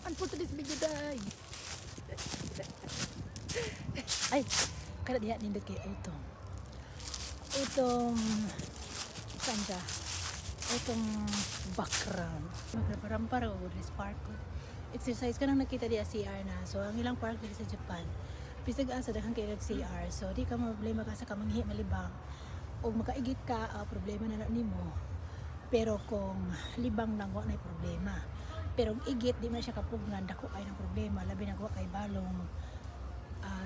plan for today's video, guys. Ay, kada diha nindot kay itong saan siya? Itong background. Magparampara o spark ko. Exercise ka nang nakita diya CR na. So, ang ilang park dito sa Japan. Bisag asa daghang kay CR. So, di ka problema ka sa kamanghi malibang. O makaigit ka, problema na nimo. Pero kung libang nang wa na problema. Pero igit di man siya kapugnan, dako kay ng problema, labi na wa kay balong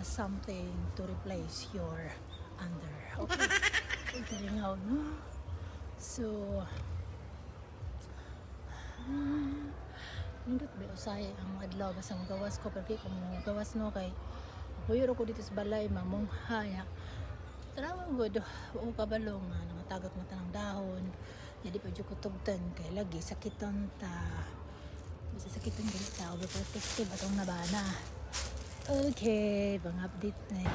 something to replace your under. Okay. Ito rin nga, no? So, nindot ba usay ang adlaw basta magawas ko pero kung gawas no kay puyuro ko dito sa balay mamunghay. Tarawang good o kabalong nangatagak na tanang dahon. Jadi pa jud ko tugtan kay lagi sakiton ta. Bisa sakiton dili ta overprotective atong nabana. Okay, bang update na.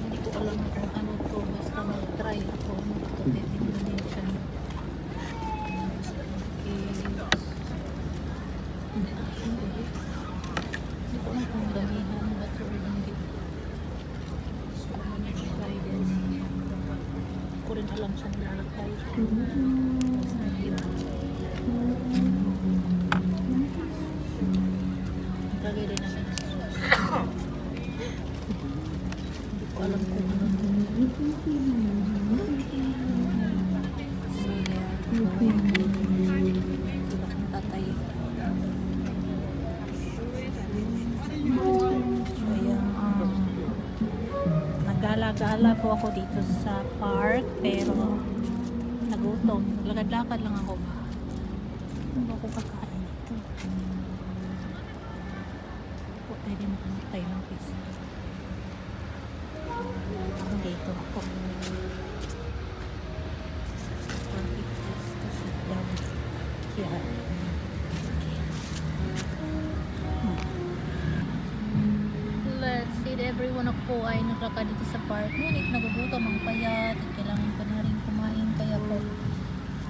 Hindi ko alam kung ano to, basta mag-try ako ito definition. Hindi ko alam kung damihan but hindi so mag-try din. Hindi ko rin alam saan nilalagay. Lagay din namin sa sauce. Hindi ko alam kung ano. Diba kung tatay. So ayan, nagala-gala po ako dito sa park pero nagutom. Naglakad-lakad lang ako. Ano ba ako kakain ito? Pwede makantay ng pisa. Parang dito ako. To sit down here. Let's see, everyone ako ay naglakad dito sa park. Ngunit nagugutom ang payat at kailangan pa na rin kumain. Kaya po,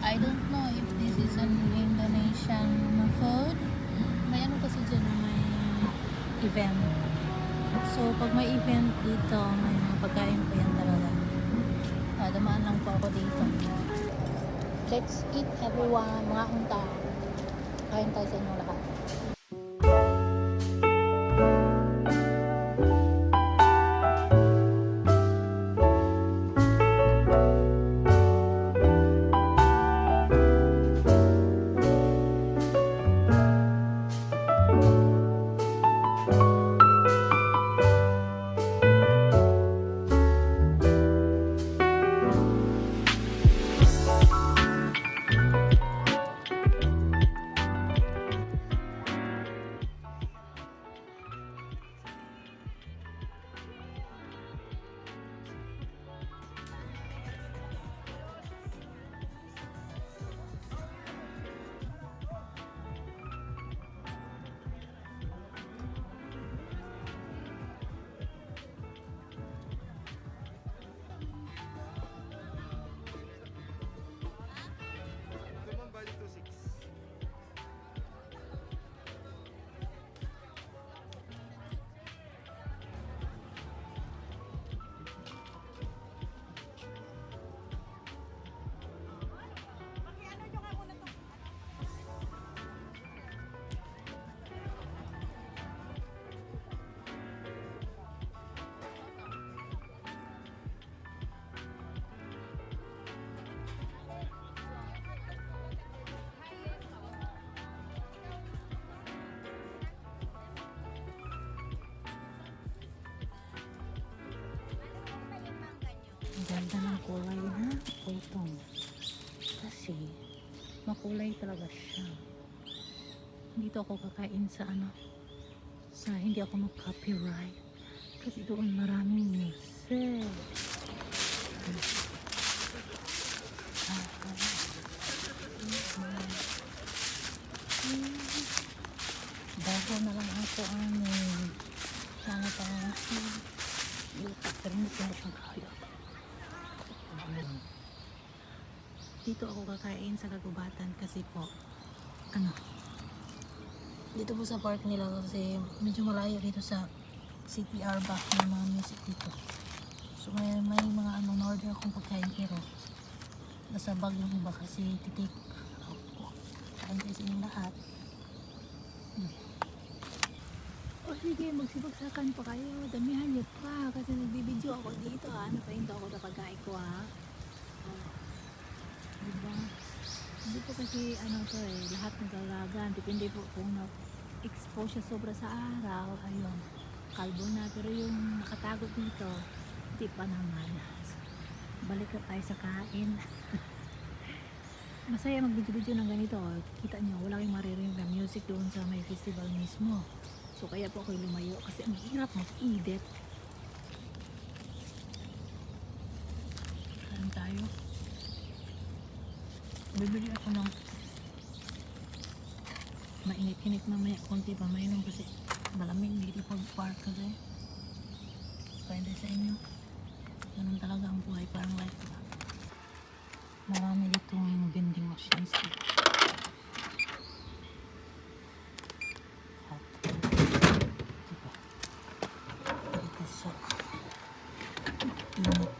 I don't know if this is an Indonesian food. May ano kasi dyan na may event. So, pag may event dito, may mga pagkain pa yan talaga. Damaan lang po ako dito. Let's eat everyone, mga unta. Kain tayo sa inyo lahat. ganda ng kulay na utong. Kasi makulay talaga siya. Dito ako kakain sa sa hindi ako mag-copyright. Kasi doon maraming music. Bago na lang ako sana pa pero hindi ko na siyang kaya. Dito ako kakain sa kagubatan kasi po dito po sa park nila kasi medyo malayo dito sa CTR ba ng mga music dito. So may mga na-order akong pagkain pero nasa bag yung iba kasi titik out ko. Kain kayo sa inyong lahat. O sige, magsibagsakan pa kayo. Damihan niyo pa kasi nagbibideo ako dito. Napahinto ako sa pagkain ko diba? Hindi po kasi to lahat nagalagan. Depende po kung na-expose siya sobra sa araw. Ayun, kalbo na. Pero yung nakatago dito, hindi pa naman. Balik na tayo sa kain. Masaya mag-video ng ganito. Kita nyo, wala kayong maririnig na music doon sa may festival mismo. So kaya po ako'y lumayo kasi ang hirap mag-edit. Kain tayo. Bibili ako ng mainit-init mamaya konti pa mainom kasi malamig dito pag-park kasi. Pwede sa inyo. Ganun talaga ang buhay, parang life ba. Marami dito yung vending machines dito. Hot. Diba? Dito sa init.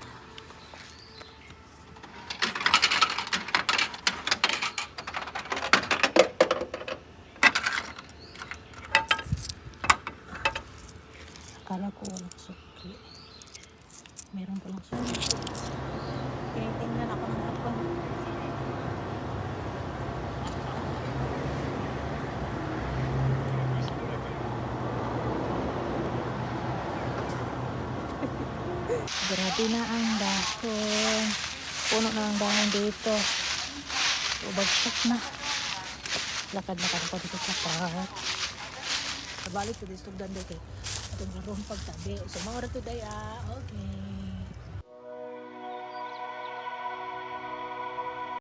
Akala ko walang sukli. Meron palang sukli. Kaya tingnan ako ng hapon. Grabe na ang dahon. Puno na ang dahon dito. Bagsak na. Lakad-lakad ko dito sa park. Nabalik ko dito. Ganda ko. Itong harong pagtabi. So, mga oras today okay.